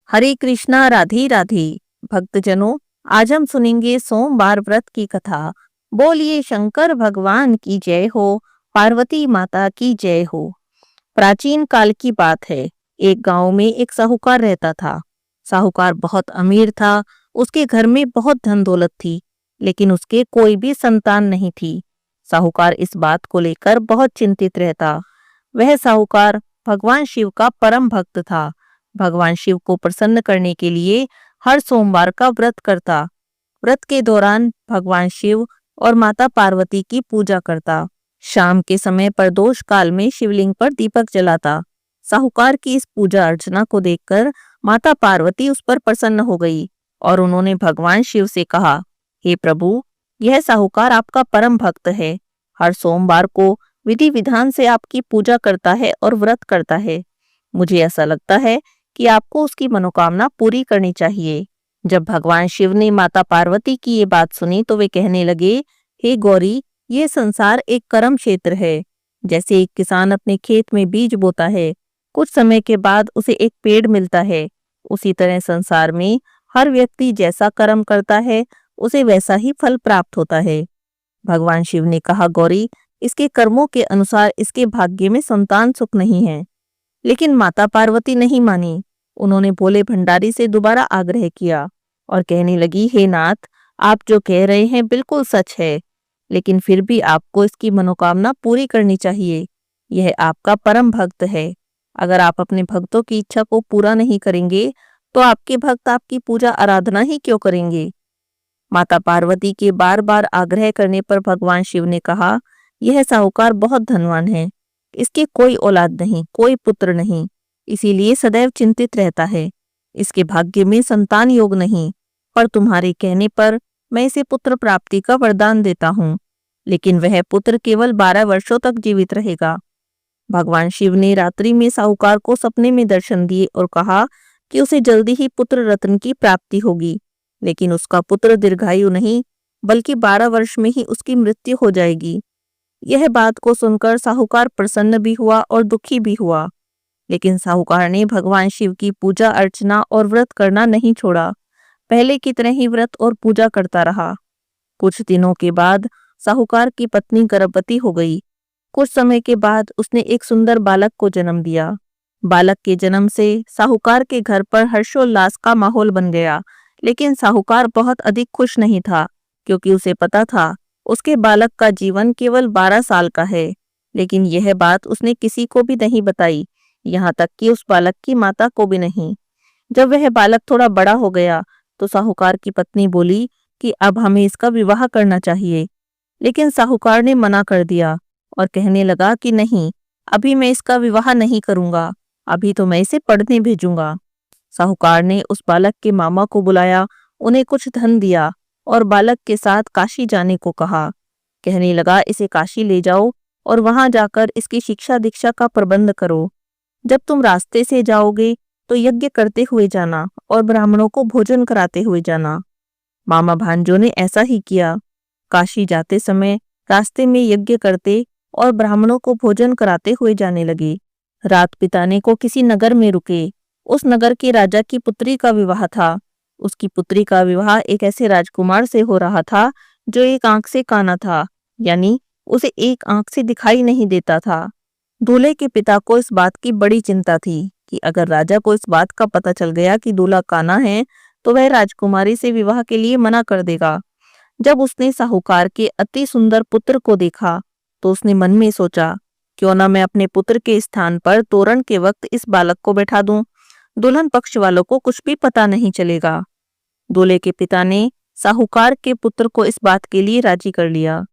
हरे कृष्णा राधे राधे। भक्तजनों, आज हम सुनेंगे सोमवार व्रत की कथा। बोलिए शंकर भगवान की जय हो, पार्वती माता की जय हो। प्राचीन काल की बात है। एक गांव में एक साहूकार रहता था। साहूकार बहुत अमीर था। उसके घर में बहुत धन दौलत थी, लेकिन उसके कोई भी संतान नहीं थी। साहूकार इस बात को लेकर बहुत चिंतित रहता। वह साहूकार भगवान शिव का परम भक्त था। भगवान शिव को प्रसन्न करने के लिए हर सोमवार का व्रत करता। व्रत के दौरान भगवान शिव और माता पार्वती की पूजा करता। शाम के समय प्रदोष काल में शिवलिंग पर दीपक जलाता। साहूकार की इस पूजा अर्चना को देखकर माता पार्वती उस पर प्रसन्न हो गई और उन्होंने भगवान शिव से कहा, हे प्रभु, यह साहूकार आपका परम भक्त है। हर सोमवार को विधि विधान से आपकी पूजा करता है और व्रत करता है। मुझे ऐसा लगता है कि आपको उसकी मनोकामना पूरी करनी चाहिए। जब भगवान शिव ने माता पार्वती की ये बात सुनी तो वे कहने लगे, हे गौरी, ये संसार एक कर्म क्षेत्र है। जैसे एक किसान अपने खेत में बीज बोता है, कुछ समय के बाद उसे एक पेड़ मिलता है, उसी तरह संसार में हर व्यक्ति जैसा कर्म करता है उसे वैसा ही फल प्राप्त होता है। भगवान शिव ने कहा, गौरी, इसके कर्मों के अनुसार इसके भाग्य में संतान सुख नहीं है। लेकिन माता पार्वती नहीं मानी। उन्होंने भोले भंडारी से दोबारा आग्रह किया और कहने लगी, हे नाथ, आप जो कह रहे हैं बिल्कुल सच है, लेकिन फिर भी आपको इसकी मनोकामना पूरी करनी चाहिए। यह आपका परम भक्त है। अगर आप अपने भक्तों की इच्छा को पूरा नहीं करेंगे तो आपके भक्त आपकी पूजा आराधना ही क्यों करेंगे। माता पार्वती के बार बार आग्रह करने पर भगवान शिव ने कहा, यह साहूकार बहुत धनवान है। इसके कोई औलाद नहीं, कोई पुत्र नहीं, इसीलिए सदैव चिंतित रहता है। इसके भाग्य में संतान योग नहीं, पर तुम्हारे कहने पर मैं इसे पुत्र प्राप्ति का वरदान देता हूँ, लेकिन वह पुत्र केवल 12 वर्षों तक जीवित रहेगा। भगवान शिव ने रात्रि में साहूकार को सपने में दर्शन दिए और कहा कि उसे जल्दी ही पुत्र रत्न की प्राप्ति होगी, लेकिन उसका पुत्र दीर्घायु नहीं, बल्कि 12 वर्ष में ही उसकी मृत्यु हो जाएगी। यह बात को सुनकर साहूकार प्रसन्न भी हुआ और दुखी भी हुआ, लेकिन साहूकार ने भगवान शिव की पूजा अर्चना और व्रत करना नहीं छोड़ा। पहले की तरह ही व्रत और पूजा करता रहा। कुछ दिनों के बाद साहूकार की पत्नी गर्भवती हो गई। कुछ समय के बाद उसने एक सुंदर बालक को जन्म दिया। बालक के जन्म से साहूकार के घर पर हर्षोल्लास का माहौल बन गया, लेकिन साहूकार बहुत अधिक खुश नहीं था, क्योंकि उसे पता था उसके बालक का जीवन केवल 12 साल का है। लेकिन यह बात उसने किसी को भी नहीं बताई, यहाँ तक कि उस बालक की माता को भी नहीं। जब वह बालक थोड़ा बड़ा हो गया तो साहूकार की पत्नी बोली कि अब हमें इसका विवाह करना चाहिए, लेकिन साहूकार ने मना कर दिया और कहने लगा कि नहीं, अभी मैं इसका विवाह नहीं करूंगा, अभी तो मैं इसे पढ़ने भेजूंगा। साहूकार ने उस बालक के मामा को बुलाया, उन्हें कुछ धन दिया और बालक के साथ काशी जाने को कहा। कहने लगा, इसे काशी ले जाओ और वहां जाकर इसकी शिक्षा दीक्षा का प्रबंध करो। जब तुम रास्ते से जाओगे तो यज्ञ करते हुए जाना और ब्राह्मणों को भोजन कराते हुए जाना। मामा भांजों ने ऐसा ही किया। काशी जाते समय रास्ते में यज्ञ करते और ब्राह्मणों को भोजन कराते हुए जाने लगे। रात बिताने को किसी नगर में रुके। उस नगर के राजा की पुत्री का विवाह था। उसकी पुत्री का विवाह एक ऐसे राजकुमार से हो रहा था जो एक आंख से काना था, यानी उसे एक आंख से दिखाई नहीं देता था। दूल्हे के पिता को इस बात की बड़ी चिंता थी कि अगर राजा को इस बात का पता चल गया कि दूल्हा काना है तो वह राजकुमारी से विवाह के लिए मना कर देगा। जब उसने साहूकार के अति सुंदर पुत्र को देखा तो उसने मन में सोचा, क्यों ना मैं अपने पुत्र के स्थान पर तोरण के वक्त इस बालक को बैठा दूं। दुल्हन पक्ष वालों को कुछ भी पता नहीं चलेगा। दूल्हे के पिता ने साहूकार के पुत्र को इस बात के लिए राजी कर लिया।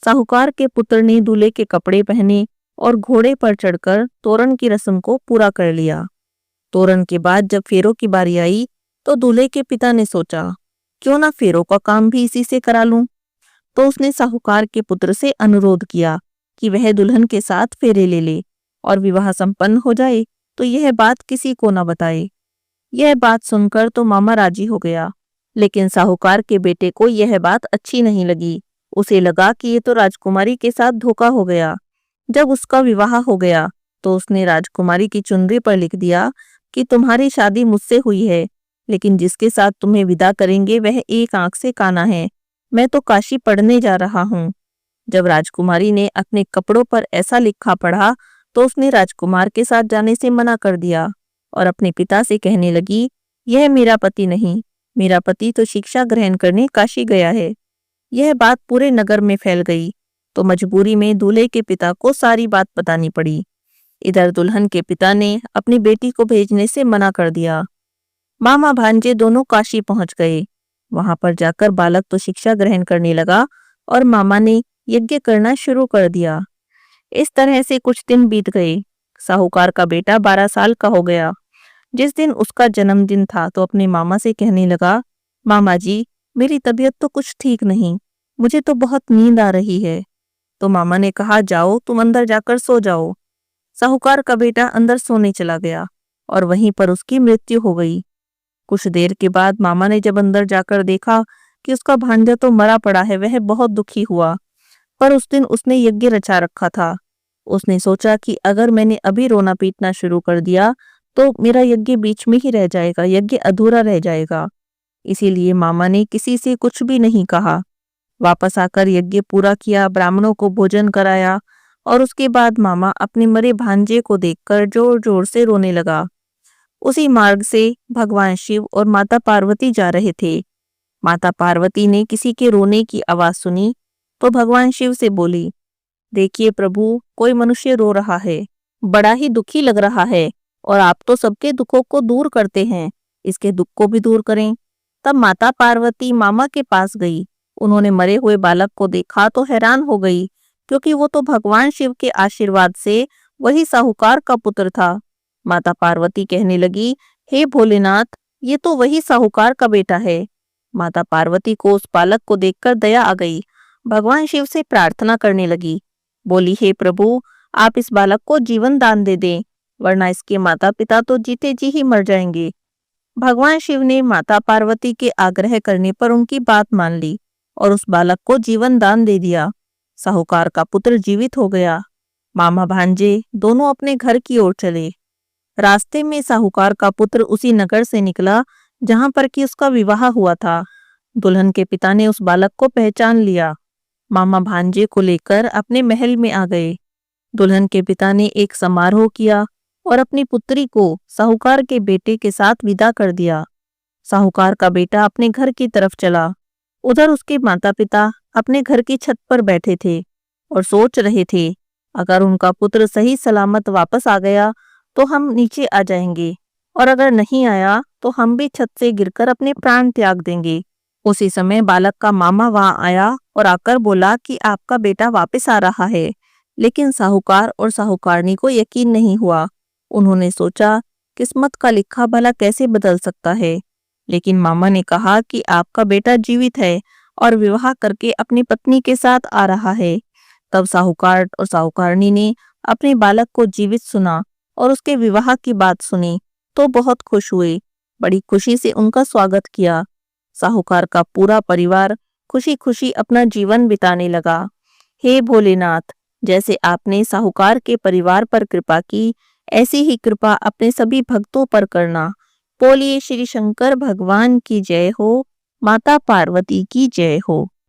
साहूकार के पुत्र ने दूल्हे के कपड़े पहने और घोड़े पर चढ़कर तोरण की रस्म को पूरा कर लिया। तोरण के बाद जब फेरों की बारी आई तो दूल्हे के पिता ने सोचा, क्यों ना फेरों का काम भी इसी से करा लूं। तो उसने साहूकार के पुत्र से अनुरोध किया कि वह दुल्हन के साथ फेरे ले ले और विवाह संपन्न हो जाए तो यह बात किसी को न बताए। यह बात सुनकर तो मामा राजी हो गया, लेकिन साहूकार के बेटे को यह बात अच्छी नहीं लगी। उसे लगा कि ये तो राजकुमारी के साथ धोखा हो गया। जब उसका विवाह हो गया तो उसने राजकुमारी की चुनरी पर लिख दिया कि तुम्हारी शादी मुझसे हुई है, लेकिन जिसके साथ तुम्हें विदा करेंगे वह एक आंख से काना है। मैं तो काशी पढ़ने जा रहा हूँ। जब राजकुमारी ने अपने कपड़ों पर ऐसा लिखा पढ़ा तो उसने राजकुमार के साथ जाने से मना कर दिया और अपने पिता से कहने लगी, यह मेरा पति नहीं, मेरा पति तो शिक्षा ग्रहण करने काशी गया है। यह बात पूरे नगर में फैल गई तो मजबूरी में दूल्हे के पिता को सारी बात बतानी पड़ी। इधर दुल्हन के पिता ने अपनी बेटी को भेजने से मना कर दिया। मामा भांजे दोनों काशी पहुंच गए। वहां पर जाकर बालक तो शिक्षा ग्रहण करने लगा और मामा ने यज्ञ करना शुरू कर दिया। इस तरह से कुछ दिन बीत गए। साहूकार का बेटा 12 साल का हो गया। जिस दिन उसका जन्मदिन था तो अपने मामा से कहने लगा, मामा जी, मेरी तबीयत तो कुछ ठीक नहीं, मुझे तो बहुत नींद आ रही है। तो मामा ने कहा, जाओ तुम अंदर जाकर सो जाओ। साहूकार का बेटा अंदर सोने चला गया और वहीं पर उसकी मृत्यु हो गई। कुछ देर के बाद मामा ने जब अंदर जाकर देखा कि उसका भांजा तो मरा पड़ा है, वह बहुत दुखी हुआ। पर उस दिन उसने यज्ञ रचा रखा था। उसने सोचा कि अगर मैंने अभी रोना पीटना शुरू कर दिया तो मेरा यज्ञ बीच में ही रह जाएगा, यज्ञ अधूरा रह जाएगा। इसीलिए मामा ने किसी से कुछ भी नहीं कहा। वापस आकर यज्ञ पूरा किया, ब्राह्मणों को भोजन कराया और उसके बाद मामा अपने मरे भांजे को देखकर जोर जोर से रोने लगा। उसी मार्ग से भगवान शिव और माता पार्वती जा रहे थे। माता पार्वती ने किसी के रोने की आवाज सुनी तो भगवान शिव से बोली, देखिए प्रभु, कोई मनुष्य रो रहा है, बड़ा ही दुखी लग रहा है और आप तो सबके दुखों को दूर करते हैं, इसके दुख को भी दूर करें। तब माता पार्वती मामा के पास गई। उन्होंने मरे हुए बालक को देखा तो हैरान हो गई, क्योंकि वो तो भगवान शिव के आशीर्वाद से वही साहूकार का पुत्र था। माता पार्वती कहने लगी, हे भोलेनाथ, ये तो वही साहूकार का बेटा है। माता पार्वती को उस बालक को देखकर दया आ गई। भगवान शिव से प्रार्थना करने लगी। बोली, हे प्रभु, आप इस बालक को जीवन दान दे दें, वरना इसके माता पिता तो जीते जी ही मर जाएंगे। भगवान शिव ने माता पार्वती के आग्रह करने पर उनकी बात मान ली और उस बालक को जीवन दान दे दिया। साहूकार का पुत्र जीवित हो गया। मामा भांजे दोनों अपने घर की ओर चले। रास्ते में साहूकार का पुत्र उसी नगर से निकला जहां पर कि उसका विवाह हुआ था। दुल्हन के पिता ने उस बालक को पहचान लिया। मामा भांजे को लेकर अपने महल में आ गए। दुल्हन के पिता ने एक समारोह किया और अपनी पुत्री को साहूकार के बेटे के साथ विदा कर दिया। साहूकार का बेटा अपने घर की तरफ चला। उधर उसके माता पिता अपने घर की छत पर बैठे थे और सोच रहे थे, अगर उनका पुत्र सही सलामत वापस आ गया तो हम नीचे आ जाएंगे, और अगर नहीं आया तो हम भी छत से गिरकर अपने प्राण त्याग देंगे। उसी समय बालक का मामा वहां आया और आकर बोला कि आपका बेटा वापस आ रहा है। लेकिन साहूकार और साहूकारनी को यकीन नहीं हुआ। उन्होंने सोचा, किस्मत का लिखा भला कैसे बदल सकता है। लेकिन मामा ने कहा कि आपका बेटा जीवित है और विवाह करके अपनी पत्नी के साथ आ रहा है। तब साहूकार और साहूकारनी ने अपने बालक को जीवित सुना और उसके विवाह की बात सुनी तो बहुत खुश हुए। बड़ी खुशी से उनका स्वागत किया। साहूकार का पूरा परिवार खुशी खुशी अपना जीवन बिताने लगा। हे भोलेनाथ, जैसे आपने साहूकार के परिवार पर कृपा की, ऐसी ही कृपा अपने सभी भक्तों पर करना। बोलिए श्री शंकर भगवान की जय हो, माता पार्वती की जय हो।